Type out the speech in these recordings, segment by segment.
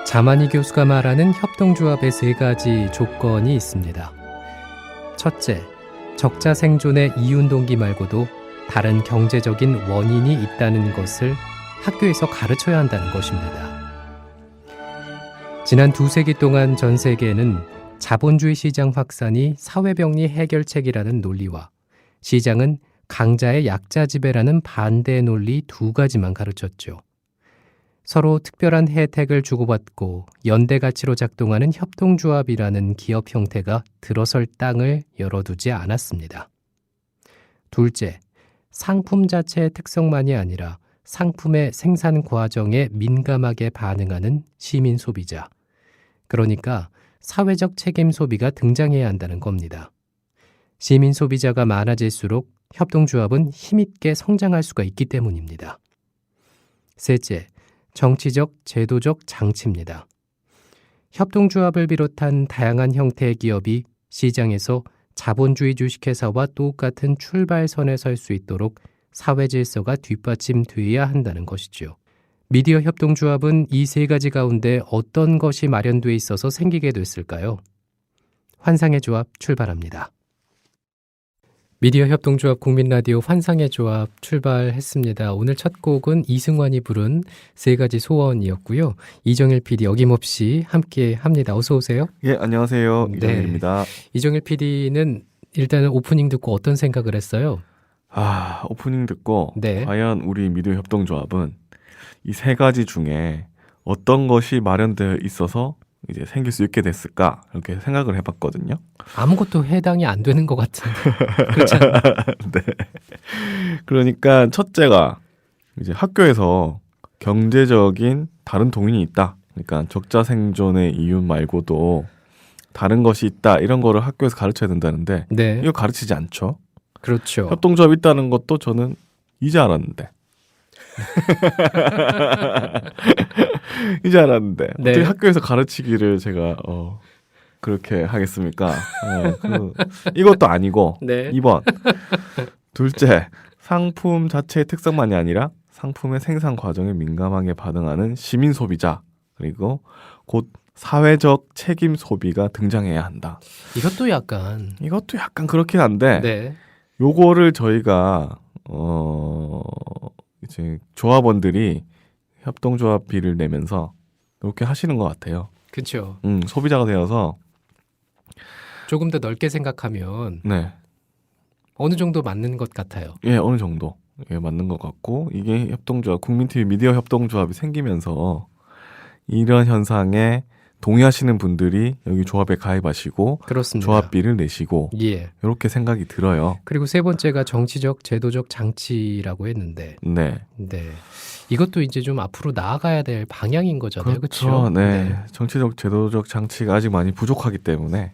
자만이 교수가 말하는 협동조합의 세 가지 조건이 있습니다. 첫째, 적자 생존의 이윤동기 말고도 다른 경제적인 원인이 있다는 것을 학교에서 가르쳐야 한다는 것입니다. 지난 2세기 동안 전 세계에는 자본주의 시장 확산이 사회병리 해결책이라는 논리와 시장은 강자의 약자 지배라는 반대 논리 두 가지만 가르쳤죠. 서로 특별한 혜택을 주고받고 연대 가치로 작동하는 협동조합이라는 기업 형태가 들어설 땅을 열어두지 않았습니다. 둘째, 상품 자체의 특성만이 아니라 상품의 생산 과정에 민감하게 반응하는 시민 소비자, 그러니까 사회적 책임 소비가 등장해야 한다는 겁니다. 시민 소비자가 많아질수록 협동조합은 힘있게 성장할 수가 있기 때문입니다. 셋째, 정치적, 제도적 장치입니다. 협동조합을 비롯한 다양한 형태의 기업이 시장에서 자본주의 주식회사와 똑같은 출발선에 설 수 있도록 사회 질서가 뒷받침되어야 한다는 것이죠. 미디어 협동조합은 이 세 가지 가운데 어떤 것이 마련돼 있어서 생기게 됐을까요? 환상의 조합 출발합니다. 미디어 협동조합 국민라디오 환상의 조합 출발했습니다. 오늘 첫 곡은 이승환이 부른 세 가지 소원이었고요. 이정일 PD 어김없이 함께 합니다. 어서 오세요. 예, 안녕하세요. 이정일입니다. 이정일 PD는 일단은 오프닝 듣고 어떤 생각을 했어요? 오프닝 듣고 네. 과연 우리 미디어 협동조합은 이 세 가지 중에 어떤 것이 마련되어 있어서 이제 생길 수 있게 됐을까 이렇게 생각을 해봤거든요. 아무것도 해당이 안 되는 것 같은데 그렇잖아요. 네. 그러니까 첫째가 이제 학교에서 경제적인 다른 동인이 있다. 그러니까 적자 생존의 이윤 말고도 다른 것이 있다. 이런 거를 학교에서 가르쳐야 된다는데 네. 이거 가르치지 않죠. 그렇죠. 협동조합 있다는 것도 저는 이제 알았는데. 이제 알았는데 네. 어떻게 학교에서 가르치기를 제가 그렇게 하겠습니까? 이것도 아니고 네. 2번 둘째, 상품 자체의 특성만이 아니라 상품의 생산 과정에 민감하게 반응하는 시민 소비자, 그리고 곧 사회적 책임 소비가 등장해야 한다. 이것도 약간 그렇긴 한데 네. 요거를 저희가 이제 조합원들이 협동조합비를 내면서 이렇게 하시는 것 같아요. 그렇죠. 소비자가 되어서 조금 더 넓게 생각하면 네, 어느 정도 맞는 것 같아요. 예, 어느 정도 맞는 것 같고 이게 협동조합, 국민TV 미디어 협동조합이 생기면서 이런 현상에 동의하시는 분들이 여기 조합에 가입하시고 그렇습니다. 조합비를 내시고 예. 이렇게 생각이 들어요. 그리고 세 번째가 정치적, 제도적 장치라고 했는데, 네, 네. 이것도 이제 좀 앞으로 나아가야 될 방향인 거잖아요. 그렇죠. 네. 정치적, 제도적 장치가 아직 많이 부족하기 때문에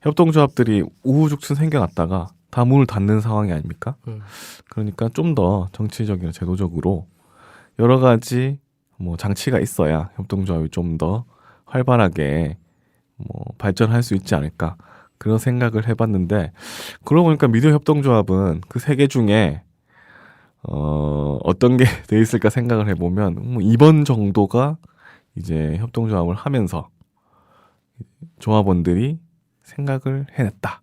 협동조합들이 우후죽순 생겨났다가 다 문을 닫는 상황이 아닙니까? 그러니까 좀 더 정치적이나 제도적으로 여러 가지 장치가 있어야 협동조합이 좀 더 활발하게 발전할 수 있지 않을까, 그런 생각을 해봤는데, 그러고 보니까 미디어 협동조합은 그 세 개 중에 어떤 게 돼 있을까 생각을 해보면 2번 정도가 이제 협동조합을 하면서 조합원들이 생각을 해냈다.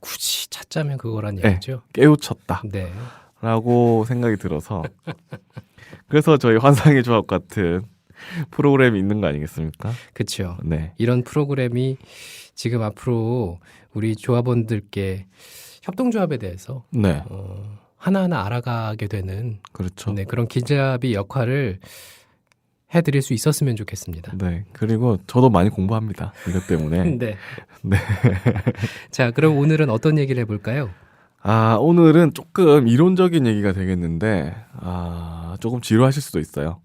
굳이 찾자면 그거란 네, 얘기죠. 깨우쳤다. 네. 라고 생각이 들어서 그래서 저희 환상의 조합 같은 프로그램이 있는 거 아니겠습니까? 그렇죠. 네. 이런 프로그램이 지금 앞으로 우리 조합원들께 협동조합에 대해서 네. 하나하나 알아가게 되는 그렇죠. 네, 그런 길잡이 역할을 해드릴 수 있었으면 좋겠습니다. 네. 그리고 저도 많이 공부합니다. 이것 때문에. 네. 네. 자, 그럼 오늘은 어떤 얘기를 해볼까요? 오늘은 조금 이론적인 얘기가 되겠는데, 조금 지루하실 수도 있어요.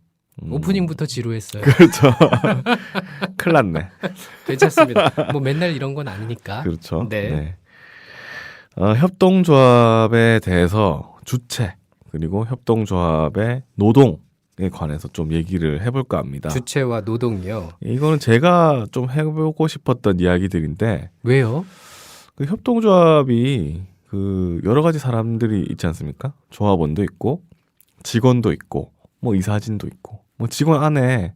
오프닝부터 지루했어요. 그렇죠. 큰일 났네. 괜찮습니다. 맨날 이런 건 아니니까. 그렇죠. 네. 협동조합에 대해서 주체, 그리고 협동조합의 노동에 관해서 좀 얘기를 해볼까 합니다. 주체와 노동이요. 이거는 제가 좀 해보고 싶었던 이야기들인데, 왜요? 그 협동조합이 여러 가지 사람들이 있지 않습니까? 조합원도 있고, 직원도 있고, 이사진도 있고, 직원 안에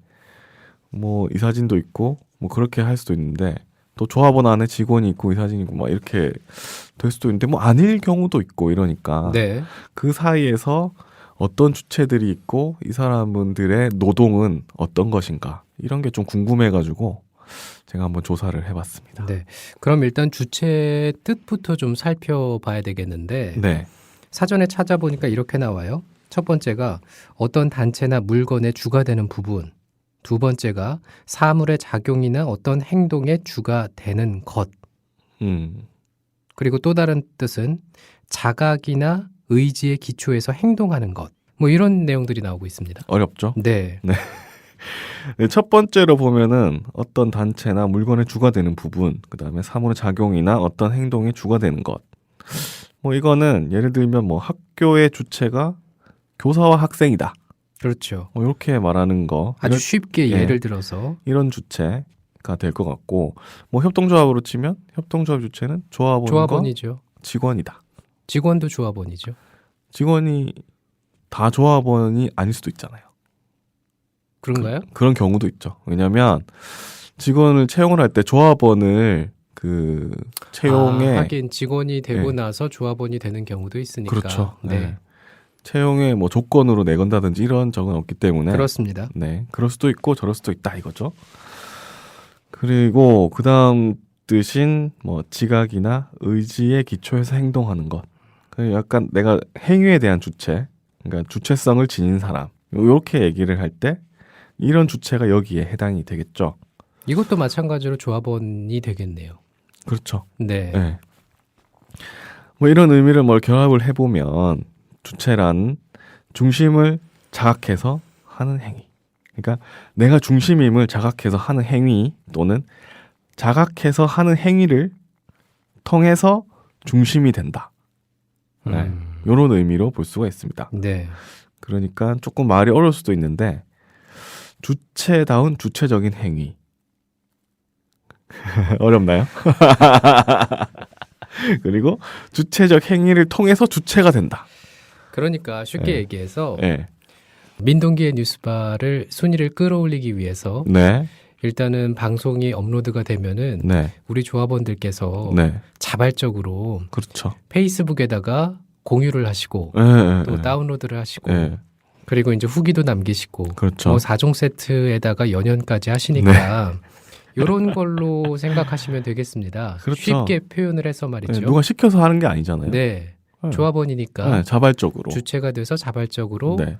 뭐 이사진도 있고 뭐 그렇게 할 수도 있는데 또 조합원 안에 직원이 있고 이사진이 있고 막 이렇게 될 수도 있는데 뭐 아닐 경우도 있고 이러니까 네. 그 사이에서 어떤 주체들이 있고 이 사람들의 노동은 어떤 것인가 이런 게 좀 궁금해가지고 제가 한번 조사를 해봤습니다. 네. 그럼 일단 주체의 뜻부터 좀 살펴봐야 되겠는데 네. 사전에 찾아보니까 이렇게 나와요. 첫 번째가 어떤 단체나 물건의 주가 되는 부분. 두 번째가 사물의 작용이나 어떤 행동의 주가 되는 것. 그리고 또 다른 뜻은 자각이나 의지의 기초에서 행동하는 것. 뭐 이런 내용들이 나오고 있습니다. 어렵죠? 네. 네, 첫 번째로 보면은 어떤 단체나 물건의 주가 되는 부분, 그 다음에 사물의 작용이나 어떤 행동의 주가 되는 것. 뭐 이거는 예를 들면 뭐 학교의 주체가 교사와 학생이다. 그렇죠. 뭐 이렇게 말하는 거. 아주 쉽게 예. 예를 들어서 이런 주체가 될 것 같고, 뭐 협동조합으로 치면 협동조합 주체는 조합원과 조합원이죠. 직원이다. 직원도 조합원이죠. 직원이 다 조합원이 아닐 수도 있잖아요. 그런가요? 그런 경우도 있죠. 왜냐하면 직원을 채용을 할 때 조합원을 그 채용에 하긴 직원이 되고 네. 나서 조합원이 되는 경우도 있으니까. 그렇죠. 네. 네. 채용에 뭐 조건으로 내건다든지 이런 적은 없기 때문에 그렇습니다. 네, 그럴 수도 있고 저럴 수도 있다 이거죠. 그리고 그 다음 뜻인 뭐 지각이나 의지의 기초에서 행동하는 것. 그 약간 내가 행위에 대한 주체, 그러니까 주체성을 지닌 사람. 이렇게 얘기를 할 때 이런 주체가 여기에 해당이 되겠죠. 이것도 마찬가지로 조합원이 되겠네요. 그렇죠. 네. 네. 뭐 이런 의미를 뭘 결합을 해보면 주체란 중심을 자각해서 하는 행위. 그러니까 내가 중심임을 자각해서 하는 행위 또는 자각해서 하는 행위를 통해서 중심이 된다. 네. 이런 의미로 볼 수가 있습니다. 네. 그러니까 조금 말이 어려울 수도 있는데 주체다운 주체적인 행위. 어렵나요? 그리고 주체적 행위를 통해서 주체가 된다. 그러니까 쉽게 네. 얘기해서 네. 민동기의 뉴스바를 순위를 끌어올리기 위해서 네. 일단은 방송이 업로드가 되면은 네. 우리 조합원들께서 네. 자발적으로 그렇죠. 페이스북에다가 공유를 하시고 네. 또 네. 다운로드를 하시고 네. 그리고 이제 후기도 남기시고 그렇죠. 뭐 4종 세트에다가 연연까지 하시니까 이런 걸로 생각하시면 되겠습니다. 그렇죠. 쉽게 표현을 해서 말이죠. 네, 누가 시켜서 하는 게 아니잖아요. 네. 네. 조합원이니까 네, 자발적으로. 주체가 돼서 자발적으로 네.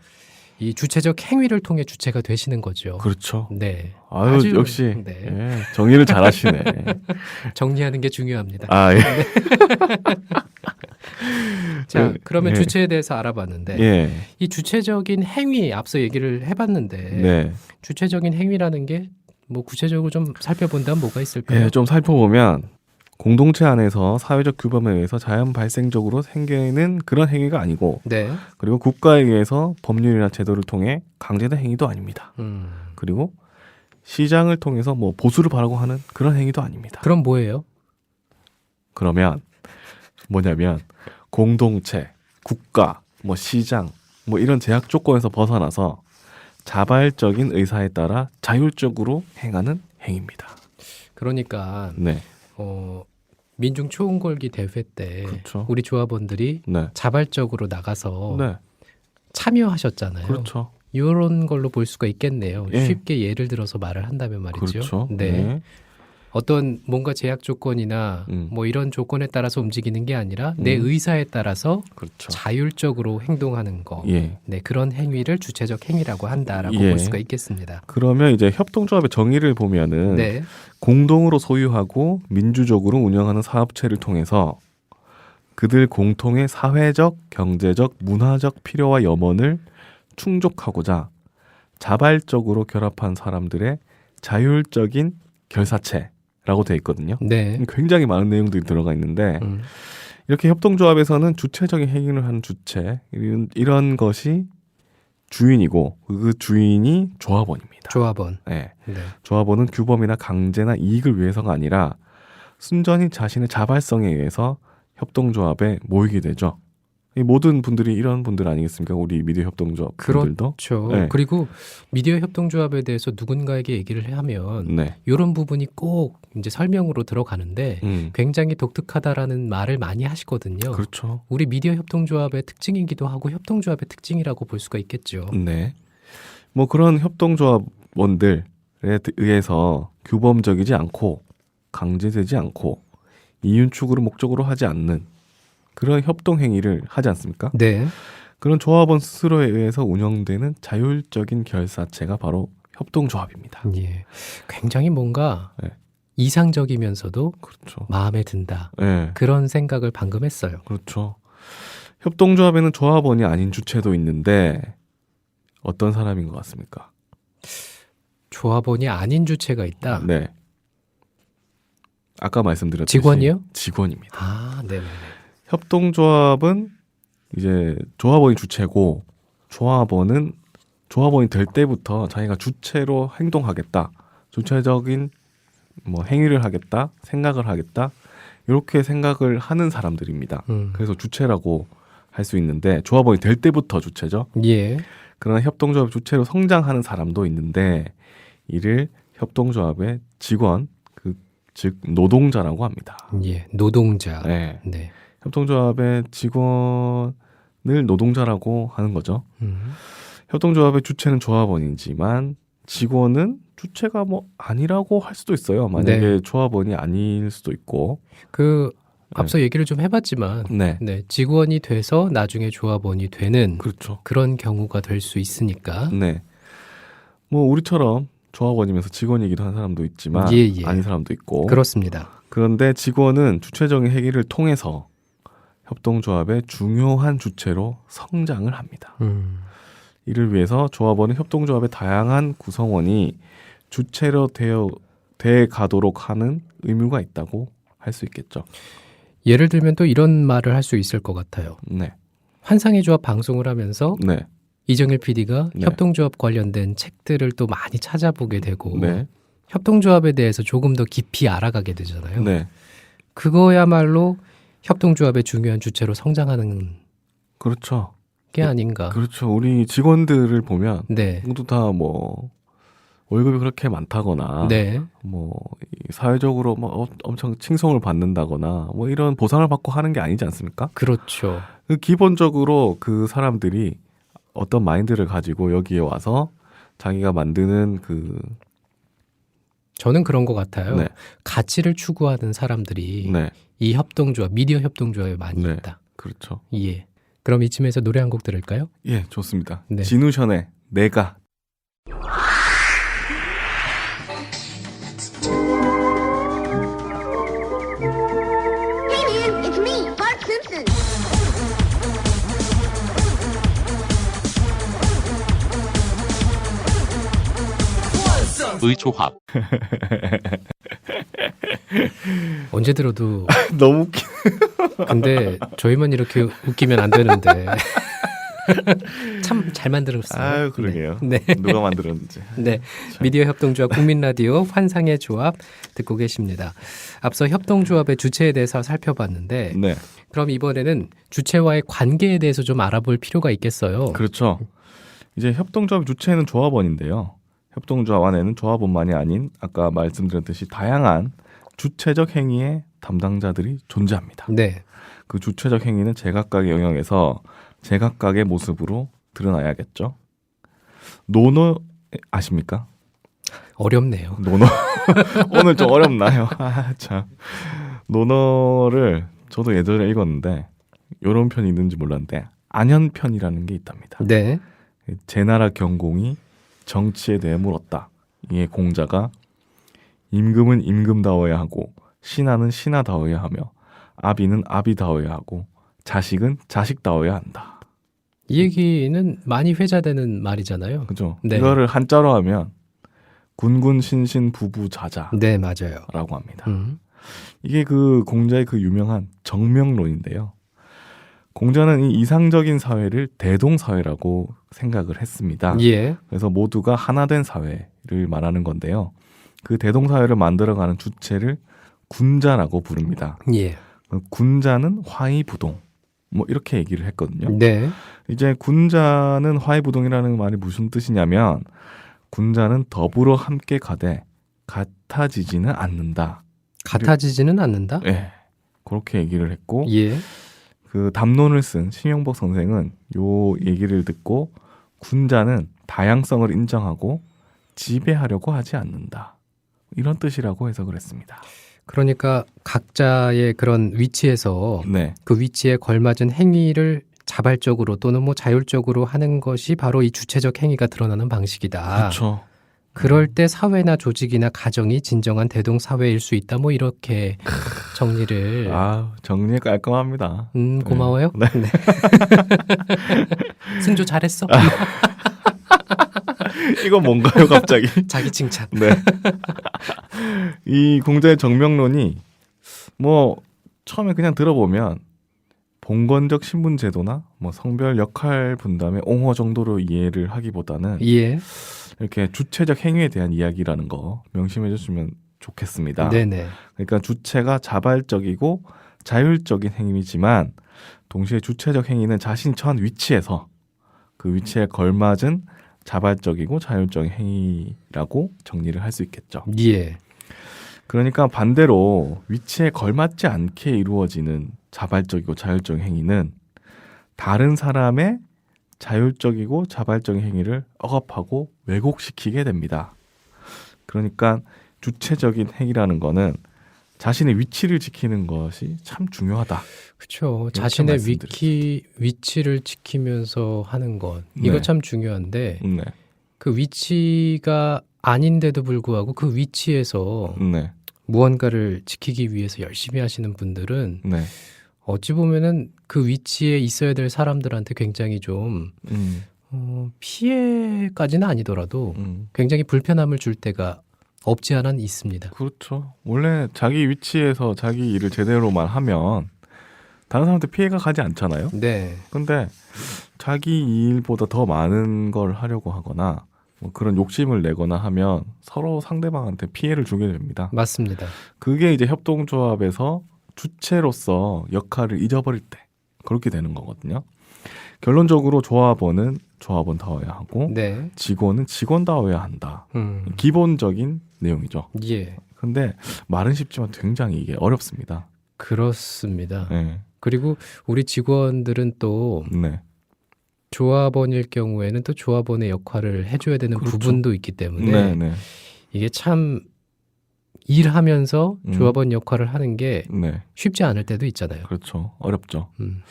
이 주체적 행위를 통해 주체가 되시는 거죠. 그렇죠. 네. 아유, 아주, 역시 네. 예, 정리를 잘하시네. 정리하는 게 중요합니다. 아, 예. 자, 그러면 예. 주체에 대해서 알아봤는데 예. 이 주체적인 행위 앞서 얘기를 해봤는데 네. 주체적인 행위라는 게 뭐 구체적으로 좀 살펴본다면 뭐가 있을까요? 예, 좀 살펴보면 공동체 안에서 사회적 규범에 의해서 자연 발생적으로 생기는 그런 행위가 아니고 네. 그리고 국가에 의해서 법률이나 제도를 통해 강제된 행위도 아닙니다. 그리고 시장을 통해서 뭐 보수를 바라고 하는 그런 행위도 아닙니다. 그럼 뭐예요? 그러면 뭐냐면 공동체, 국가, 뭐 시장, 뭐 이런 제약 조건에서 벗어나서 자발적인 의사에 따라 자율적으로 행하는 행위입니다. 그러니까 네, 민중 초음걸기 대회 때 그렇죠. 우리 조합원들이 네, 자발적으로 나가서 네, 참여하셨잖아요. 그렇죠. 이런 걸로 볼 수가 있겠네요. 예. 쉽게 예를 들어서 말을 한다면 말이죠. 그렇죠. 네. 어떤 뭔가 제약 조건이나 음. 뭐 이런 조건에 따라서 움직이는 게 아니라 내 의사에 따라서 그렇죠. 자율적으로 행동하는 거. 예. 네, 그런 행위를 주체적 행위라고 한다라고 예. 볼 수가 있겠습니다. 그러면 이제 협동조합의 정의를 보면은 네. 공동으로 소유하고 민주적으로 운영하는 사업체를 통해서 그들 공통의 사회적, 경제적, 문화적 필요와 염원을 충족하고자 자발적으로 결합한 사람들의 자율적인 결사체라고 되어 있거든요. 네. 굉장히 많은 내용들이 들어가 있는데 이렇게 협동조합에서는 주체적인 행위를 하는 주체 이런 것이 주인이고 그 주인이 조합원입니다. 조합원. 네. 네. 조합원은 규범이나 강제나 이익을 위해서가 아니라 순전히 자신의 자발성에 의해서 협동조합에 모이게 되죠. 이 모든 분들이 이런 분들 아니겠습니까? 우리 미디어 협동조합 분들도. 그렇죠. 네. 그리고 미디어 협동조합에 대해서 누군가에게 얘기를 하면 네. 이런 부분이 꼭 이제 설명으로 들어가는데 굉장히 독특하다라는 말을 많이 하시거든요. 그렇죠. 우리 미디어 협동조합의 특징이기도 하고 협동조합의 특징이라고 볼 수가 있겠죠. 네. 뭐 그런 협동조합원들에 의해서 규범적이지 않고 강제되지 않고 이윤축으로 목적으로 하지 않는 그런 협동 행위를 하지 않습니까? 네. 그런 조합원 스스로에 의해서 운영되는 자율적인 결사체가 바로 협동조합입니다. 예. 굉장히 뭔가 네. 이상적이면서도 그렇죠. 마음에 든다. 네. 그런 생각을 방금 했어요. 그렇죠. 협동조합에는 조합원이 아닌 주체도 있는데 어떤 사람인 것 같습니까? 조합원이 아닌 주체가 있다. 네. 아까 말씀드렸듯이 직원이요? 직원입니다. 아, 네. 협동조합은 이제 조합원이 주체고 조합원이 될 때부터 자기가 주체로 행동하겠다. 주체적인 뭐 행위를 하겠다. 생각을 하겠다. 이렇게 생각을 하는 사람들입니다. 그래서 주체라고 할 수 있는데 조합원이 될 때부터 주체죠. 예. 그러나 협동조합 주체로 성장하는 사람도 있는데 이를 협동조합의 직원, 즉 노동자라고 합니다. 예. 노동자. 네. 네. 협동조합의 직원을 노동자라고 하는 거죠. 협동조합의 주체는 조합원이지만 직원은 주체가 뭐 아니라고 할 수도 있어요. 만약에 네. 조합원이 아닐 수도 있고. 앞서 얘기를 좀 해봤지만 네. 직원이 돼서 나중에 조합원이 되는 그렇죠. 그런 경우가 될 수 있으니까. 네. 뭐 우리처럼 조합원이면서 직원이기도 한 사람도 있지만 예. 아닌 사람도 있고. 그렇습니다. 그런데 직원은 주체적인 행위를 통해서 협동조합의 중요한 주체로 성장을 합니다. 이를 위해서 조합원은 협동조합의 다양한 구성원이 주체로 돼 가도록 하는 의무가 있다고 할 수 있겠죠. 예를 들면 또 이런 말을 할 수 있을 것 같아요. 네. 환상의 조합 방송을 하면서 네. 이정일 PD가 네. 협동조합 관련된 책들을 또 많이 찾아보게 되고 네. 협동조합에 대해서 조금 더 깊이 알아가게 되잖아요. 네. 그거야말로 협동조합의 중요한 주체로 성장하는 그렇죠. 게 아닌가. 그렇죠. 우리 직원들을 보면 네. 모두 다 뭐 월급이 그렇게 많다거나 네. 뭐 사회적으로 뭐 엄청 칭송을 받는다거나 뭐 이런 보상을 받고 하는 게 아니지 않습니까? 그렇죠. 기본적으로 그 사람들이 어떤 마인드를 가지고 여기에 와서 자기가 만드는 저는 그런 것 같아요. 네. 가치를 추구하는 사람들이 네. 이 협동조합, 미디어 협동조합에 많이 네. 있다. 그렇죠. 예. 그럼 이쯤에서 노래 한 곡 들을까요? 예, 좋습니다. 네. 진우션의 내가. Hey man, it's me, Bart Simpson. 의조합. 언제 들어도 너무 웃기. 근데 저희만 이렇게 웃기면 안 되는데 참 잘 만들었어요. 아유, 그러게요. 네. 누가 만들었는지. 네. 미디어 협동조합 국민라디오 환상의 조합 듣고 계십니다. 앞서 협동조합의 주체에 대해서 살펴봤는데 네. 그럼 이번에는 주체와의 관계에 대해서 좀 알아볼 필요가 있겠어요. 그렇죠. 이제 협동조합 주체는 조합원인데요. 협동조합 안에는 조합원만이 아닌 아까 말씀드렸듯이 다양한 주체적 행위의 담당자들이 존재합니다. 네. 그 주체적 행위는 제각각의 영역에서 제각각의 모습으로 드러나야겠죠. 노노 아십니까? 어렵네요. 노노 오늘 좀 어렵나요? 아, 참. 노노를 저도 예전에 읽었는데 이런 편이 있는지 몰랐는데 안현편이라는 게 있답니다. 네. 제나라 경공이 정치에 대해 물었다. 이에 공자가 임금은 임금다워야 하고 신하는 신하다워야 하며 아비는 아비다워야 하고 자식은 자식다워야 한다. 이 얘기는 많이 회자되는 말이잖아요. 그죠? 네. 이거를 한자로 하면 군군신신부부자자라고 네, 맞아요. 합니다. 이게 그 공자의 그 유명한 정명론인데요. 공자는 이 이상적인 사회를 대동사회라고 생각을 했습니다. 예. 그래서 모두가 하나된 사회를 말하는 건데요. 그 대동사회를 만들어가는 주체를 군자라고 부릅니다. 예. 군자는 화의부동, 뭐 이렇게 얘기를 했거든요. 네. 이제 군자는 화해부동이라는 말이 무슨 뜻이냐면 군자는 더불어 함께 가되 같아지지는 않는다. 같아지지는 않는다. 예. 그렇게 얘기를 했고 예. 그 담론을 쓴 심영복 선생은 요 얘기를 듣고 군자는 다양성을 인정하고 지배하려고 하지 않는다. 이런 뜻이라고 해석을 했습니다. 그러니까 각자의 그런 위치에서 네. 그 위치에 걸맞은 행위를 자발적으로 또는 뭐 자율적으로 하는 것이 바로 이 주체적 행위가 드러나는 방식이다. 그렇죠. 그럴 때 사회나 조직이나 가정이 진정한 대동 사회일 수 있다. 뭐 이렇게 정리를. 아, 정리 깔끔합니다. 고마워요. 네. 네. 승조 잘했어. 이거 뭔가요, 갑자기? 자기 칭찬. 네. 이 공자의 정명론이 뭐 처음에 그냥 들어보면 봉건적 신분 제도나 뭐 성별 역할 분담의 옹호 정도로 이해를 하기보다는 예. 이렇게 주체적 행위에 대한 이야기라는 거 명심해 주시면 좋겠습니다. 네네. 그러니까 주체가 자발적이고 자율적인 행위지만 동시에 주체적 행위는 자신이 처한 위치에서 그 위치에 걸맞은 자발적이고 자율적인 행위라고 정리를 할 수 있겠죠. 예. 그러니까 반대로 위치에 걸맞지 않게 이루어지는 자발적이고 자율적인 행위는 다른 사람의 자율적이고 자발적인 행위를 억압하고 왜곡시키게 됩니다. 그러니까 주체적인 행위라는 거는 자신의 위치를 지키는 것이 참 중요하다. 그렇죠. 자신의 말씀드렸죠. 위치를 지키면서 하는 것. 이거 네. 참 중요한데 네. 그 위치가 아닌데도 불구하고 그 위치에서 네. 무언가를 지키기 위해서 열심히 하시는 분들은 네. 어찌 보면은 그 위치에 있어야 될 사람들한테 굉장히 좀 피해까지는 아니더라도 굉장히 불편함을 줄 때가 없지 않아 있습니다. 그렇죠. 원래 자기 위치에서 자기 일을 제대로만 하면 다른 사람한테 피해가 가지 않잖아요. 네. 근데 자기 일보다 더 많은 걸 하려고 하거나 뭐 그런 욕심을 내거나 하면 서로 상대방한테 피해를 주게 됩니다. 맞습니다. 그게 이제 협동조합에서 주체로서 역할을 잊어버릴 때 그렇게 되는 거거든요. 결론적으로 조합원은 조합원다워야 하고 네. 직원은 직원다워야 한다. 기본적인 내용이죠. 예. 근데 말은 쉽지만 굉장히 이게 어렵습니다. 그렇습니다. 네. 그리고 우리 직원들은 또 네. 조합원일 경우에는 또 조합원의 역할을 해줘야 되는 그렇죠. 부분도 있기 때문에 네, 네. 이게 참 일하면서 조합원 역할을 하는 게 네. 쉽지 않을 때도 있잖아요. 그렇죠. 어렵죠. 음.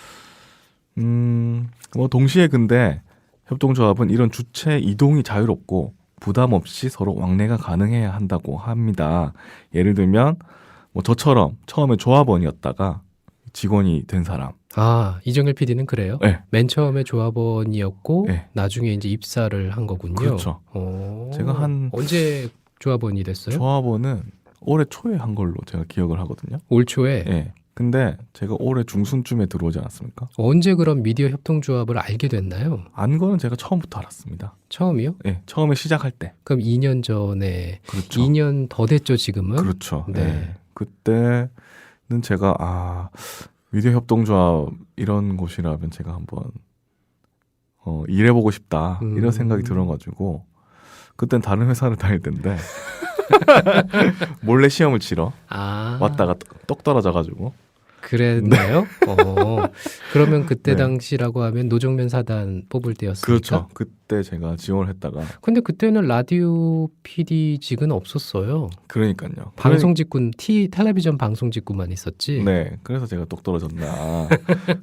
뭐 동시에 근데 협동조합은 이런 주체 이동이 자유롭고 부담 없이 서로 왕래가 가능해야 한다고 합니다. 예를 들면 뭐 저처럼 처음에 조합원이었다가 직원이 된 사람. 아, 이정일 PD는 그래요? 네. 맨 처음에 조합원이었고 네. 나중에 이제 입사를 한 거군요. 그렇죠. 제가 한 언제 조합원이 됐어요? 조합원은 올해 초에 한 걸로 제가 기억을 하거든요. 올 초에. 네. 근데 제가 올해 중순쯤에 들어오지 않았습니까? 언제 그럼 미디어 협동조합을 알게 됐나요? 안 거는 제가 처음부터 알았습니다. 처음이요? 네, 처음에 시작할 때. 그럼 2년 전에 그렇죠. 2년 더 됐죠 지금은? 그렇죠. 네. 네. 그때는 제가 미디어 협동조합 이런 곳이라면 제가 한번 일해보고 싶다 이런 생각이 들어가지고 그땐 다른 회사를 다닐 텐데 몰래 시험을 치러 왔다가 똑 떨어져가지고 그랬나요? 그러면 그때 네. 당시라고 하면 노정면 사단 뽑을 때였으니까. 그렇죠. 그때 제가 지원을 했다가 근데 그때는 라디오 PD직은 없었어요. 그러니까요. 방송직군, 텔레비전 방송직군만 있었지. 네, 그래서 제가 똑 떨어졌나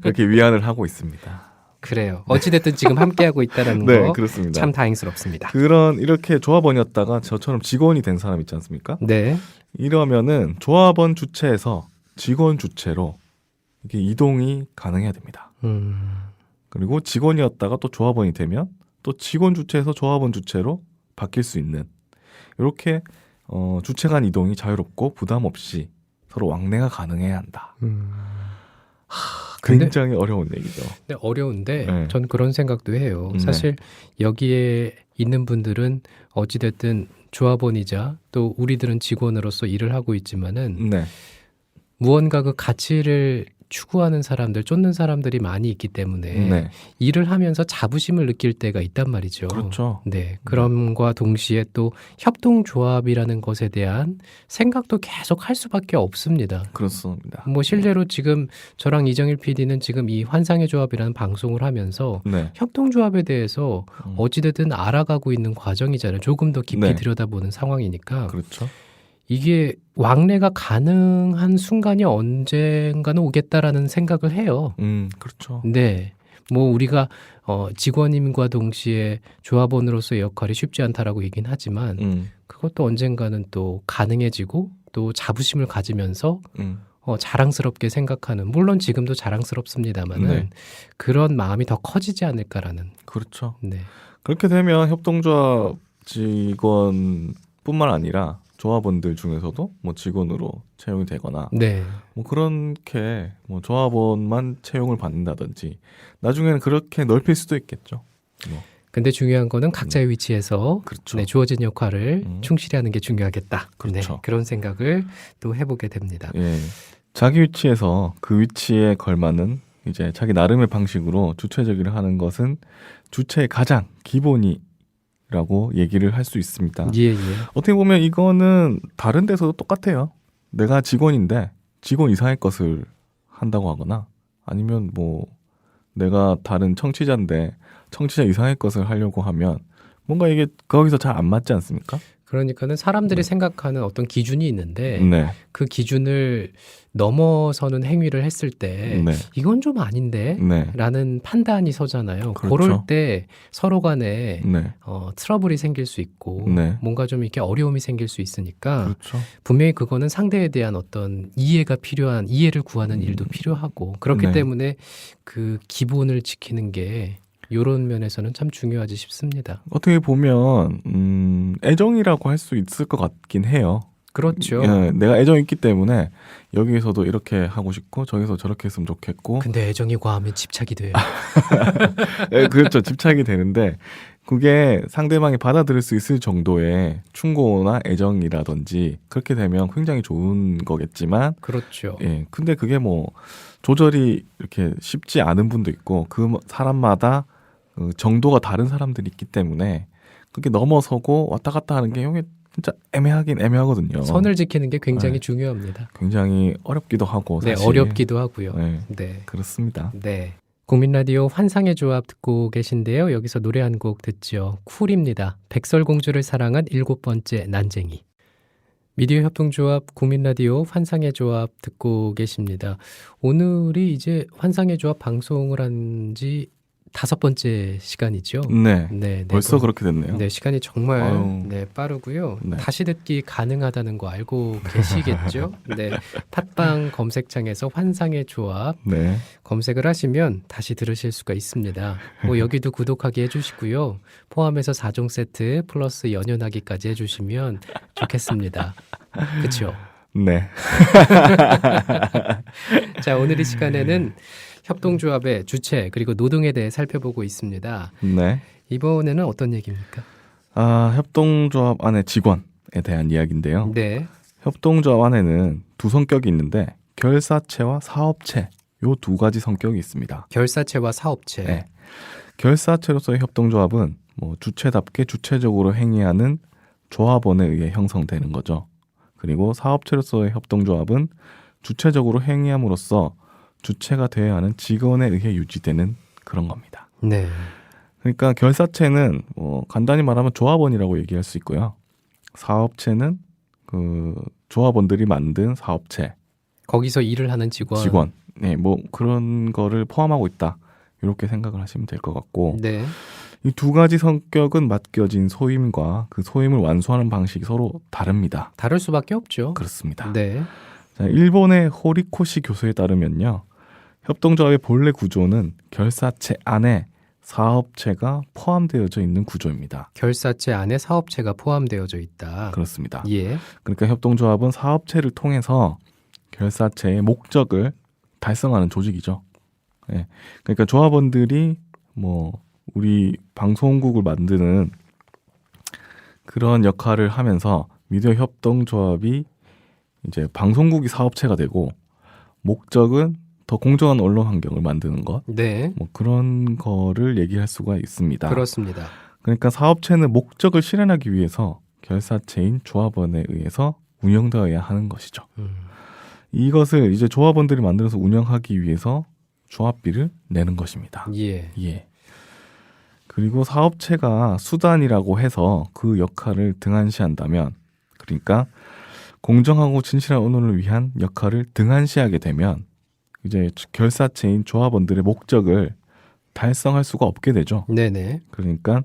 그렇게 위안을 하고 있습니다. 그래요. 어찌됐든 지금 함께하고 있다는 네, 거 그렇습니다. 참 다행스럽습니다. 이렇게 조합원이었다가 저처럼 직원이 된 사람 있지 않습니까? 네. 이러면은 조합원 주체에서 직원 주체로 이게 이동이 가능해야 됩니다. 그리고 직원이었다가 또 조합원이 되면 또 직원 주체에서 조합원 주체로 바뀔 수 있는 이렇게 주체 간 이동이 자유롭고 부담 없이 서로 왕래가 가능해야 한다. 굉장히 어려운 얘기죠. 근데 어려운데 네. 전 그런 생각도 해요. 사실 여기에 있는 분들은 어찌됐든 조합원이자 또 우리들은 직원으로서 일을 하고 있지만은 네. 무언가 그 가치를 추구하는 사람들, 쫓는 사람들이 많이 있기 때문에 네. 일을 하면서 자부심을 느낄 때가 있단 말이죠. 그렇죠. 네, 그럼과 동시에 또 협동조합이라는 것에 대한 생각도 계속 할 수밖에 없습니다. 그렇습니다. 뭐 실제로 지금 저랑 이정일 PD는 지금 이 환상의 조합이라는 방송을 하면서 네. 협동조합에 대해서 음. 어찌됐든 알아가고 있는 과정이잖아요. 조금 더 깊이 네. 들여다보는 상황이니까 그렇죠. 이게 왕래가 가능한 순간이 언젠가는 오겠다라는 생각을 해요. 그렇죠. 네. 뭐 우리가 직원임과 동시에 조합원으로서의 역할이 쉽지 않다라고 얘기는 하지만 그것도 언젠가는 또 가능해지고 또 자부심을 가지면서 자랑스럽게 생각하는, 물론 지금도 자랑스럽습니다만은 네. 그런 마음이 더 커지지 않을까라는. 그렇죠. 네. 그렇게 되면 협동조합 직원뿐만 아니라 조합원들 중에서도 뭐 직원으로 채용이 되거나 네. 뭐 그렇게 뭐 조합원만 채용을 받는다든지 나중에는 그렇게 넓힐 수도 있겠죠. 뭐. 근데 중요한 거는 각자의 위치에서 그렇죠. 네, 주어진 역할을 음. 충실히 하는 게 중요하겠다. 그렇죠. 네, 그런 생각을 또 해보게 됩니다. 예. 자기 위치에서 그 위치에 걸맞는 이제 자기 나름의 방식으로 주체적으로 하는 것은 주체의 가장 기본이라고 얘기를 할 수 있습니다. 예, 예. 어떻게 보면 이거는 다른 데서도 똑같아요. 내가 직원인데 직원 이상의 것을 한다고 하거나 아니면 뭐 내가 다른 청취자인데 청취자 이상의 것을 하려고 하면 뭔가 이게 거기서 잘 안 맞지 않습니까? 그러니까는 사람들이 네. 생각하는 어떤 기준이 있는데 네. 그 기준을 넘어서는 행위를 했을 때 네. 이건 좀 아닌데? 네. 라는 판단이 서잖아요. 그렇죠. 그럴 때 서로 간에 네. 트러블이 생길 수 있고 네. 뭔가 좀 이렇게 어려움이 생길 수 있으니까 그렇죠. 분명히 그거는 상대에 대한 어떤 이해가 필요한, 이해를 구하는 일도 필요하고 그렇기 네. 때문에 그 기본을 지키는 게 이런 면에서는 참 중요하지 싶습니다. 어떻게 보면 애정이라고 할 수 있을 것 같긴 해요. 그렇죠. 예, 내가 애정이 있기 때문에 여기에서도 이렇게 하고 싶고 저기서 저렇게 했으면 좋겠고 근데 애정이 과하면 집착이 돼요. 예, 그렇죠. 집착이 되는데 그게 상대방이 받아들일 수 있을 정도의 충고나 애정이라든지 그렇게 되면 굉장히 좋은 거겠지만 그렇죠. 예, 근데 그게 뭐 조절이 이렇게 쉽지 않은 분도 있고 그 사람마다 그 정도가 다른 사람들이 있기 때문에 그렇게 넘어서고 왔다 갔다 하는 게 형이 진짜 애매하긴 애매하거든요. 선을 지키는 게 굉장히 네. 중요합니다. 굉장히 어렵기도 하고 네, 사실. 어렵기도 하고요. 네, 네. 그렇습니다. 네. 국민라디오 환상의 조합 듣고 계신데요. 여기서 노래 한 곡 듣죠. 쿨입니다. 백설공주를 사랑한 7번째 난쟁이. 미디어 협동조합 국민라디오 환상의 조합 듣고 계십니다. 오늘이 이제 환상의 조합 방송을 한 지 5번째 시간이죠. 네, 네, 벌써 그렇게 됐네요. 네, 시간이 정말 아유. 네, 빠르고요. 네. 다시 듣기 가능하다는 거 알고 계시겠죠? 네, 팟빵 검색창에서 환상의 조합 네. 검색을 하시면 다시 들으실 수가 있습니다. 뭐 여기도 구독하기 해주시고요. 포함해서 4종 세트 플러스 연연하기까지 해주시면 좋겠습니다. 그렇죠? 네. 자, 오늘 이 시간에는 협동조합의 주체 그리고 노동에 대해 살펴보고 있습니다. 네. 이번에는 어떤 얘기입니까? 협동조합 안의 직원에 대한 이야기인데요. 네. 협동조합 안에는 두 성격이 있는데 결사체와 사업체 요 두 가지 성격이 있습니다. 결사체와 사업체. 네. 결사체로서의 협동조합은 뭐 주체답게 주체적으로 행위하는 조합원에 의해 형성되는 거죠. 그리고 사업체로서의 협동조합은 주체적으로 행위함으로써 주체가 되어야 하는 직원에 의해 유지되는 그런 겁니다. 네. 그러니까 결사체는 간단히 말하면 조합원이라고 얘기할 수 있고요. 사업체는 그 조합원들이 만든 사업체, 거기서 일을 하는 직원. 네, 뭐 그런 거를 포함하고 있다. 이렇게 생각을 하시면 될 것 같고 네. 이 두 가지 성격은 맡겨진 소임과 그 소임을 완수하는 방식이 서로 다릅니다. 다를 수밖에 없죠. 그렇습니다. 네. 자, 일본의 호리코시 교수에 따르면요. 협동조합의 본래 구조는 결사체 안에 사업체가 포함되어져 있는 구조입니다. 결사체 안에 사업체가 포함되어져 있다. 그렇습니다. 예. 그러니까 협동조합은 사업체를 통해서 결사체의 목적을 달성하는 조직이죠. 예. 그러니까 조합원들이 뭐 우리 방송국을 만드는 그런 역할을 하면서 미디어 협동조합이 이제 방송국이 사업체가 되고 목적은 더 공정한 언론 환경을 만드는 것, 네. 뭐 그런 거를 얘기할 수가 있습니다. 그렇습니다. 그러니까 사업체는 목적을 실현하기 위해서 결사체인 조합원에 의해서 운영되어야 하는 것이죠. 이것을 이제 조합원들이 만들어서 운영하기 위해서 조합비를 내는 것입니다. 예. 예. 그리고 사업체가 수단이라고 해서 그 역할을 등한시한다면, 그러니까 공정하고 진실한 언론을 위한 역할을 등한시하게 되면 이제 결사체인 조합원들의 목적을 달성할 수가 없게 되죠. 네네. 그러니까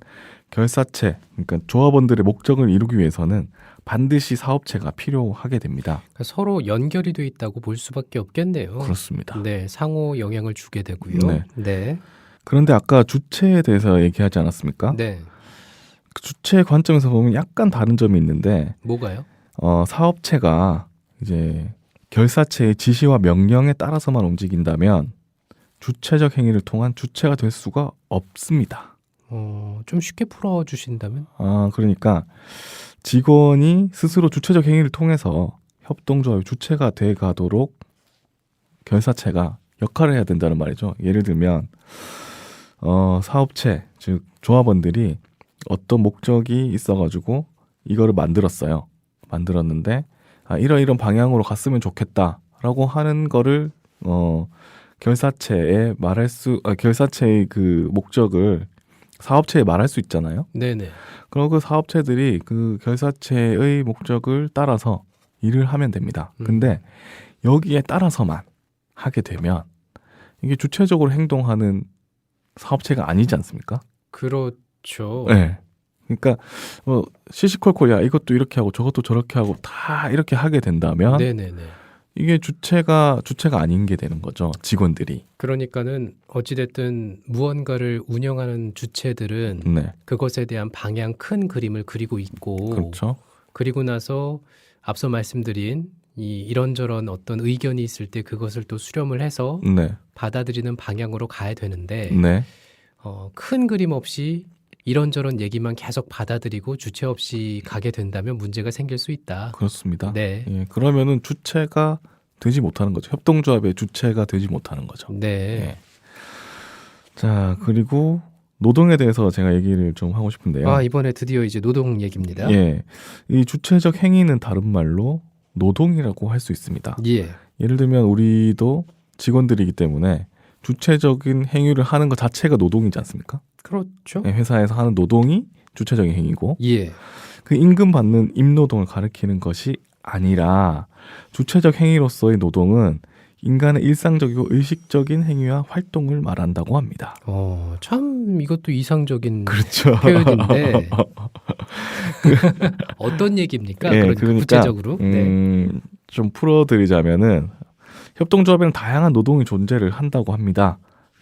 결사체, 그러니까 조합원들의 목적을 이루기 위해서는 반드시 사업체가 필요하게 됩니다. 그러니까 서로 연결이 돼 있다고 볼 수밖에 없겠네요. 그렇습니다. 네, 상호 영향을 주게 되고요. 네. 네. 그런데 아까 주체에 대해서 얘기하지 않았습니까? 네. 그 주체의 관점에서 보면 약간 다른 점이 있는데, 뭐가요? 사업체가 이제 결사체의 지시와 명령에 따라서만 움직인다면 주체적 행위를 통한 주체가 될 수가 없습니다. 좀 쉽게 풀어 주신다면? 그러니까 직원이 스스로 주체적 행위를 통해서 협동조합의 주체가 돼 가도록 결사체가 역할을 해야 된다는 말이죠. 예를 들면 사업체, 즉 조합원들이 어떤 목적이 있어가지고 이거를 만들었는데 이런 방향으로 갔으면 좋겠다라고 하는 거를 결사체의 그 목적을 사업체에 말할 수 있잖아요. 네네. 그럼 그 사업체들이 그 결사체의 목적을 따라서 일을 하면 됩니다. 근데 여기에 따라서만 하게 되면 이게 주체적으로 행동하는 사업체가 아니지 않습니까? 그렇죠. 네. 그러니까 시시콜콜 야 이것도 이렇게 하고 저것도 저렇게 하고 다 이렇게 하게 된다면 네네네. 이게 주체가 아닌 게 되는 거죠. 직원들이. 그러니까는 어찌됐든 무언가를 운영하는 주체들은 네. 그것에 대한 방향 큰 그림을 그리고 있고 그렇죠. 그리고 나서 앞서 말씀드린 이런저런 어떤 의견이 있을 때 그것을 또 수렴을 해서 네. 받아들이는 방향으로 가야 되는데 네. 큰 그림 없이 이런저런 얘기만 계속 받아들이고 주체 없이 가게 된다면 문제가 생길 수 있다. 그렇습니다. 네. 예, 그러면은 주체가 되지 못하는 거죠. 협동조합의 주체가 되지 못하는 거죠. 네. 예. 자, 그리고 노동에 대해서 제가 얘기를 좀 하고 싶은데요. 이번에 드디어 이제 노동 얘기입니다. 예. 이 주체적 행위는 다른 말로 노동이라고 할 수 있습니다. 예. 예를 들면 우리도 직원들이기 때문에 주체적인 행위를 하는 것 자체가 노동이지 않습니까? 그렇죠. 예, 회사에서 하는 노동이 주체적인 행위고 예. 그 임금 받는 임노동을 가리키는 것이 아니라 주체적 행위로서의 노동은 인간의 일상적이고 의식적인 행위와 활동을 말한다고 합니다. 참 이것도 이상적인 그렇죠. 표현인데 어떤 얘기입니까? 예, 그러니까 구체적으로. 네. 좀 풀어드리자면은 협동조합에는 다양한 노동이 존재를 한다고 합니다.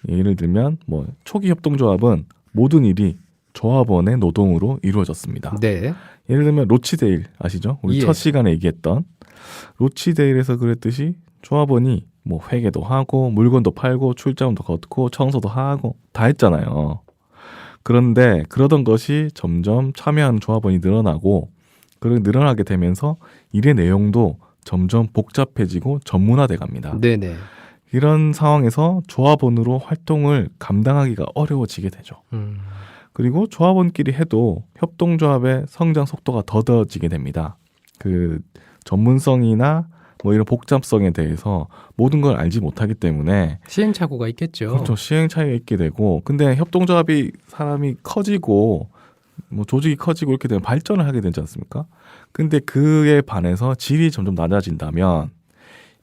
예를 들면 초기 협동조합은 모든 일이 조합원의 노동으로 이루어졌습니다. 네. 예를 들면 로치데일 아시죠? 우리 예. 첫 시간에 얘기했던 로치데일에서 그랬듯이 조합원이 회계도 하고 물건도 팔고 출장도 걷고 청소도 하고 다 했잖아요. 그런데 그러던 것이 점점 참여하는 조합원이 늘어나고 늘어나게 되면서 일의 내용도 점점 복잡해지고 전문화돼 갑니다. 네네. 이런 상황에서 조합원으로 활동을 감당하기가 어려워지게 되죠. 그리고 조합원끼리 해도 협동조합의 성장 속도가 더뎌지게 됩니다. 그 전문성이나 이런 복잡성에 대해서 모든 걸 알지 못하기 때문에 시행착오가 있겠죠. 그렇죠. 시행착오가 있게 되고 근데 협동조합이 사람이 커지고 조직이 커지고 이렇게 되면 발전을 하게 되지 않습니까? 근데 그에 반해서 질이 점점 낮아진다면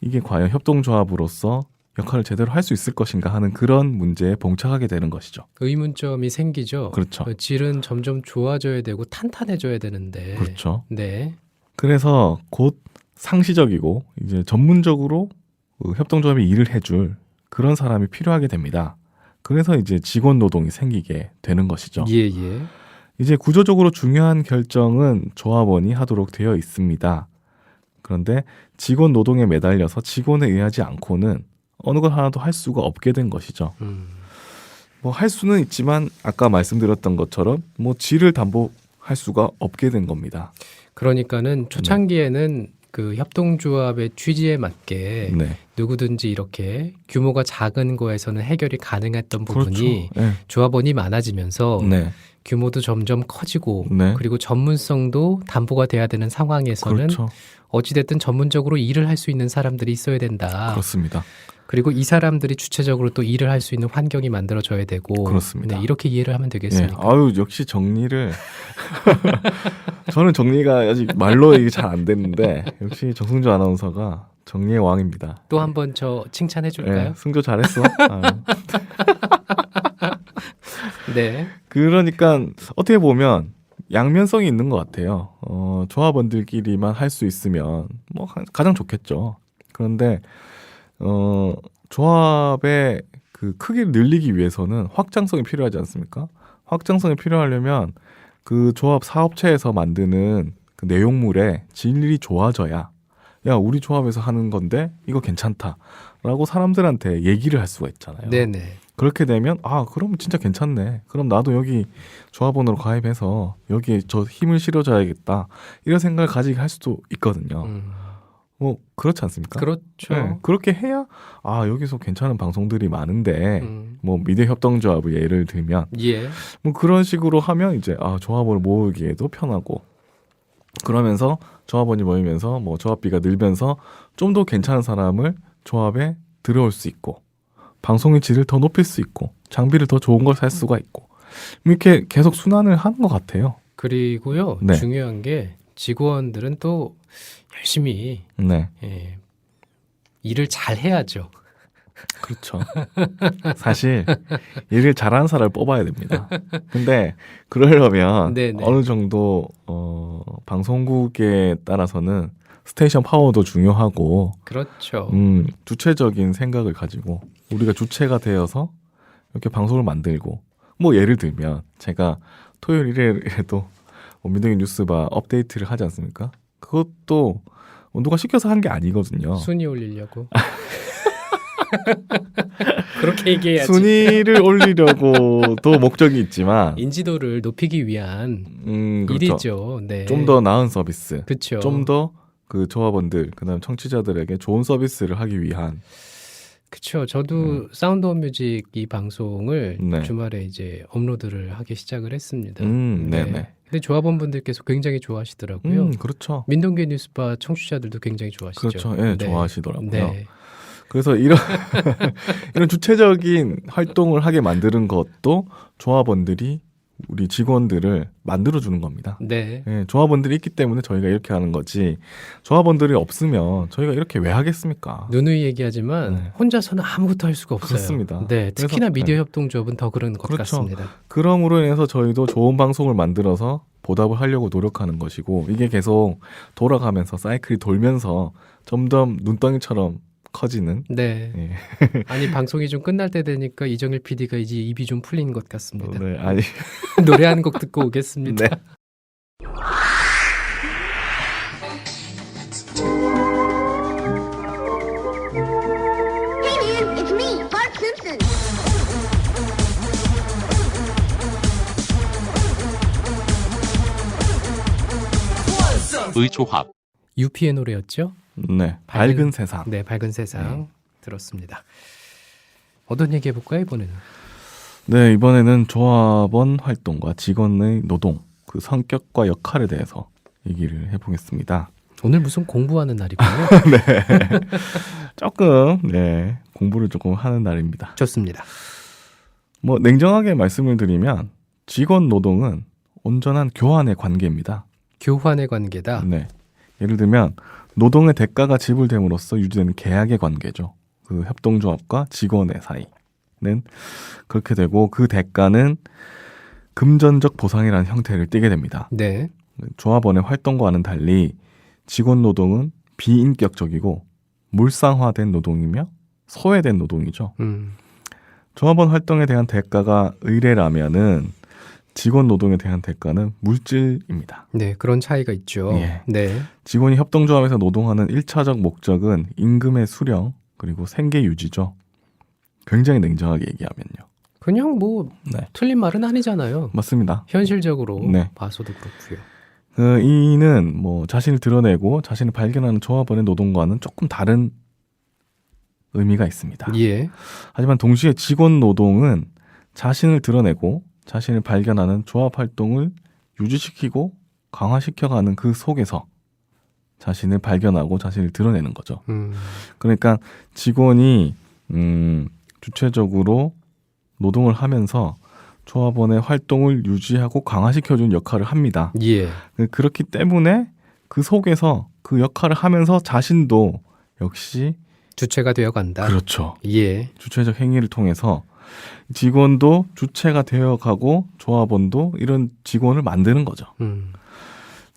이게 과연 협동조합으로서 역할을 제대로 할 수 있을 것인가 하는 그런 문제에 봉착하게 되는 것이죠. 의문점이 생기죠. 그렇죠. 질은 점점 좋아져야 되고 탄탄해져야 되는데. 그렇죠. 네. 그래서 곧 상시적이고 이제 전문적으로 협동조합이 일을 해줄 그런 사람이 필요하게 됩니다. 그래서 이제 직원 노동이 생기게 되는 것이죠. 예. 이제 구조적으로 중요한 결정은 조합원이 하도록 되어 있습니다. 그런데 직원 노동에 매달려서 직원에 의하지 않고는 어느 것 하나도 할 수가 없게 된 것이죠. 할 수는 있지만 아까 말씀드렸던 것처럼 질을 담보할 수가 없게 된 겁니다. 그러니까는 초창기에는 그 협동조합의 취지에 맞게 네. 누구든지 이렇게 규모가 작은 거에서는 해결이 가능했던 부분이 그렇죠. 네. 조합원이 많아지면서 네. 규모도 점점 커지고 네. 그리고 전문성도 담보가 돼야 되는 상황에서는 그렇죠. 어찌됐든 전문적으로 일을 할 수 있는 사람들이 있어야 된다. 그렇습니다. 그리고 이 사람들이 주체적으로 또 일을 할 수 있는 환경이 만들어져야 되고 그렇습니다. 네, 이렇게 이해를 하면 예. 되겠습니까? 아유, 역시 정리를 저는 정리가 아직 말로 이게 잘 안 됐는데 역시 정승주 아나운서가 정리의 왕입니다. 또 한 번 저 칭찬해 줄까요? 예, 승조 잘했어. 아유. 네. 그러니까 어떻게 보면 양면성이 있는 것 같아요. 조합원들끼리만 할 수 있으면 뭐 가장 좋겠죠. 그런데 조합의 그 크기를 늘리기 위해서는 확장성이 필요하지 않습니까? 확장성이 필요하려면 그 조합 사업체에서 만드는 그 내용물의 질이 좋아져야 야, 우리 조합에서 하는 건데 이거 괜찮다라고 사람들한테 얘기를 할 수가 있잖아요. 네네. 그렇게 되면 그럼 진짜 괜찮네. 그럼 나도 여기 조합원으로 가입해서 여기에 저 힘을 실어줘야겠다. 이런 생각을 가지게 할 수도 있거든요. 뭐 그렇지 않습니까? 그렇죠. 네, 그렇게 해야 여기서 괜찮은 방송들이 많은데 음. 뭐 미디어 협동조합을 예를 들면 예. 뭐 그런 식으로 하면 이제 조합원을 모으기에도 편하고 그러면서 조합원이 모이면서 뭐 조합비가 늘면서 좀 더 괜찮은 사람을 조합에 들어올 수 있고 방송의 질을 더 높일 수 있고 장비를 더 좋은 걸 살 수가 있고 이렇게 계속 순환을 하는 것 같아요. 그리고요. 네. 중요한 게 직원들은 또 열심히 네, 일을 잘 해야죠. 그렇죠. 사실 일을 잘하는 사람을 뽑아야 됩니다. 근데 그러려면 네네. 어느 정도 방송국에 따라서는 스테이션 파워도 중요하고 그렇죠. 주체적인 생각을 가지고 우리가 주체가 되어서 이렇게 방송을 만들고 뭐 예를 들면 제가 토요일 일요일에도 민동기 뉴스바 업데이트를 하지 않습니까? 그것도 누가 시켜서 한 게 아니거든요. 순위 올리려고. 그렇게 얘기해야지. 순위를 올리려고도 목적이 있지만 인지도를 높이기 위한 그렇죠. 일이죠. 네. 좀 더 나은 서비스, 그렇죠. 좀 더 그 조합원들, 그다음 청취자들에게 좋은 서비스를 하기 위한 그렇죠. 저도 사운드 오브 뮤직 이 방송을 네. 주말에 이제 업로드를 하기 시작을 했습니다. 네네. 근데 조합원분들께서 굉장히 좋아하시더라고요. 그렇죠. 민동기 뉴스바 청취자들도 굉장히 좋아하시죠. 그렇죠. 예, 좋아하시더라고요. 네. 그래서 이런 이런 주체적인 활동을 하게 만드는 것도 조합원들이 우리 직원들을 만들어주는 겁니다. 네. 예, 조합원들이 있기 때문에 저희가 이렇게 하는 거지 조합원들이 없으면 저희가 이렇게 왜 하겠습니까? 누누이 얘기하지만 네. 혼자서는 아무것도 할 수가 없어요. 그렇습니다. 네, 특히나 그래서, 미디어 협동조합은 더 그런 것 그렇죠. 같습니다. 그럼으로 인해서 저희도 좋은 방송을 만들어서 보답을 하려고 노력하는 것이고 이게 계속 돌아가면서 사이클이 돌면서 점점 눈덩이처럼 커지는 네. 예. 아니 방송이 좀 끝날 때 되니까 이정일 PD가 이제 입이 좀 풀린 것 같습니다. 네, 아니 노래 한 곡 듣고 오겠습니다. 네. Hey man, it's me, Bart Simpson. 의조합 UP의 노래였죠? 네, 밝은 세상. 네, 밝은 세상 들었습니다. 어떤 얘기 해볼까요 이번에는? 네, 이번에는 조합원 활동과 직원의 노동, 그 성격과 역할에 대해서 얘기를 해보겠습니다. 오늘 무슨 공부하는 날이군요. 조금 공부를 조금 하는 날입니다. 좋습니다. 뭐 냉정하게 말씀을 드리면 직원 노동은 온전한 교환의 관계입니다. 교환의 관계다. 네, 예를 들면 노동의 대가가 지불됨으로써 유지되는 계약의 관계죠. 그 협동조합과 직원의 사이는 그렇게 되고 그 대가는 금전적 보상이라는 형태를 띠게 됩니다. 네. 조합원의 활동과는 달리 직원 노동은 비인격적이고 물상화된 노동이며 소외된 노동이죠. 조합원 활동에 대한 대가가 의뢰라면은 직원 노동에 대한 대가는 물질입니다. 네, 그런 차이가 있죠. 예. 네. 직원이 협동조합에서 노동하는 1차적 목적은 임금의 수령 그리고 생계 유지죠. 굉장히 냉정하게 얘기하면요. 그냥 뭐 네. 틀린 말은 아니잖아요. 맞습니다. 현실적으로 네. 봐서도 그렇고요. 이는 뭐 자신을 드러내고 자신을 발견하는 조합원의 노동과는 조금 다른 의미가 있습니다. 예. 하지만 동시에 직원 노동은 자신을 드러내고 자신을 발견하는 조합 활동을 유지시키고 강화시켜가는 그 속에서 자신을 발견하고 자신을 드러내는 거죠. 그러니까 직원이 주체적으로 노동을 하면서 조합원의 활동을 유지하고 강화시켜주는 역할을 합니다. 예. 그렇기 때문에 그 속에서 그 역할을 하면서 자신도 역시 주체가 되어 간다. 그렇죠. 예. 주체적 행위를 통해서 직원도 주체가 되어가고 조합원도 이런 직원을 만드는 거죠.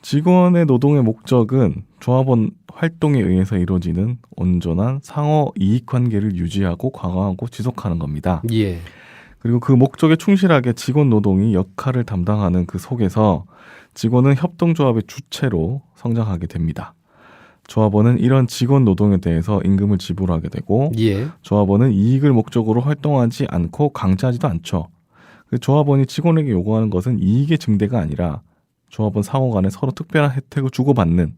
직원의 노동의 목적은 조합원 활동에 의해서 이루어지는 온전한 상호 이익 관계를 유지하고 강화하고 지속하는 겁니다. 예. 그리고 그 목적에 충실하게 직원 노동이 역할을 담당하는 그 속에서 직원은 협동조합의 주체로 성장하게 됩니다. 조합원은 이런 직원 노동에 대해서 임금을 지불하게 되고 예. 조합원은 이익을 목적으로 활동하지 않고 강제하지도 않죠. 조합원이 직원에게 요구하는 것은 이익의 증대가 아니라 조합원 상호 간에 서로 특별한 혜택을 주고받는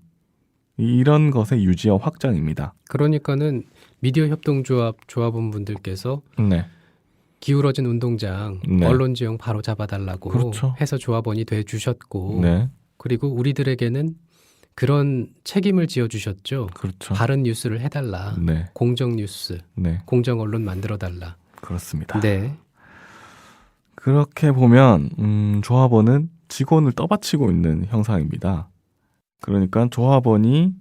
이런 것의 유지와 확장입니다. 그러니까는 미디어 협동조합 조합원분들께서 네. 기울어진 운동장 네. 언론 지형 바로 잡아달라고 그렇죠. 해서 조합원이 돼 주셨고 네. 그리고 우리들에게는 그런 책임을 지어주셨죠. 그렇죠. 바른 뉴스를 해달라. 네. 공정 뉴스, 네. 공정 언론 만들어달라. 그렇습니다. 네. 그렇게 보면 조합원은 직원을 떠받치고 있는 형상입니다. 그러니까 조합원이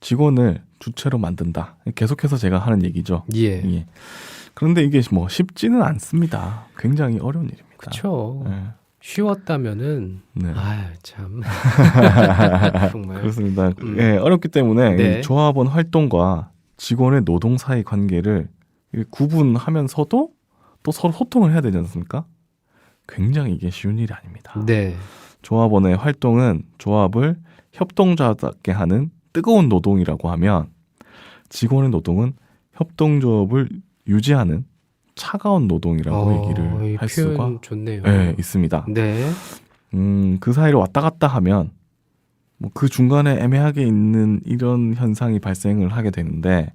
직원을 주체로 만든다. 계속해서 제가 하는 얘기죠. 예. 예. 그런데 이게 뭐 쉽지는 않습니다. 굉장히 어려운 일입니다. 그렇죠. 네. 쉬웠다면은 네. 아유 참 정말 그렇습니다. 예, 어렵기 때문에 네. 이 조합원 활동과 직원의 노동 사이 관계를 구분하면서도 또 서로 소통을 해야 되지 않습니까? 굉장히 이게 쉬운 일이 아닙니다. 네. 조합원의 활동은 조합을 협동조합답게 하는 뜨거운 노동이라고 하면 직원의 노동은 협동조합을 유지하는 차가운 노동이라고 얘기를 이 할 표현 수가 좋네요. 있습니다. 네. 그 사이를 왔다 갔다 하면 뭐 그 중간에 애매하게 있는 이런 현상이 발생을 하게 되는데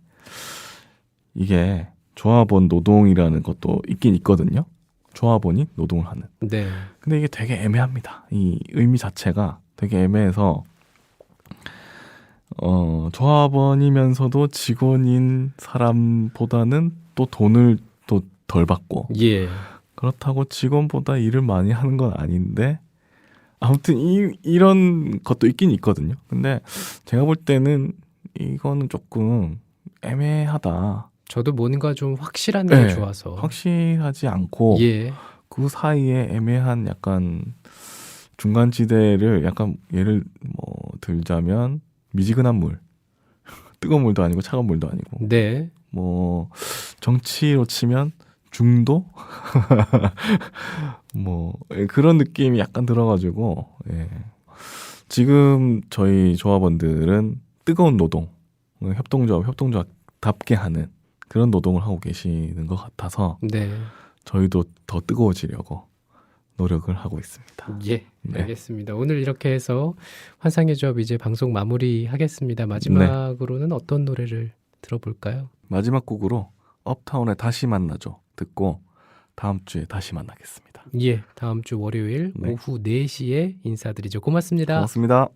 이게 조합원 노동이라는 것도 있긴 있거든요. 조합원이 노동을 하는. 네. 근데 이게 되게 애매합니다. 이 의미 자체가 되게 애매해서 조합원이면서도 직원인 사람보다는 또 돈을 또 덜 받고 예. 그렇다고 직원보다 일을 많이 하는 건 아닌데 아무튼 이런 것도 있긴 있거든요. 근데 제가 볼 때는 이거는 조금 애매하다. 저도 뭔가 좀 확실한 게 네, 좋아서. 확실하지 않고 예. 그 사이에 애매한 약간 중간지대를 약간 예를 뭐 들자면 미지근한 물, 뜨거운 물도 아니고 차가운 물도 아니고 네. 뭐 정치로 치면 중도 뭐 그런 느낌이 약간 들어가지고 예. 지금 저희 조합원들은 뜨거운 노동, 협동조합답게 하는 그런 노동을 하고 계시는 것 같아서 네. 저희도 더 뜨거워지려고 노력을 하고 있습니다. 예. 네. 알겠습니다. 오늘 이렇게 해서 환상의 조합 이제 방송 마무리하겠습니다. 마지막으로는 어떤 노래를 들어볼까요? 마지막 곡으로 업타운의 다시 만나죠 듣고 다음 주에 다시 만나겠습니다. 예. 다음 주 월요일 네. 오후 4시에 인사드리죠. 고맙습니다. 고맙습니다.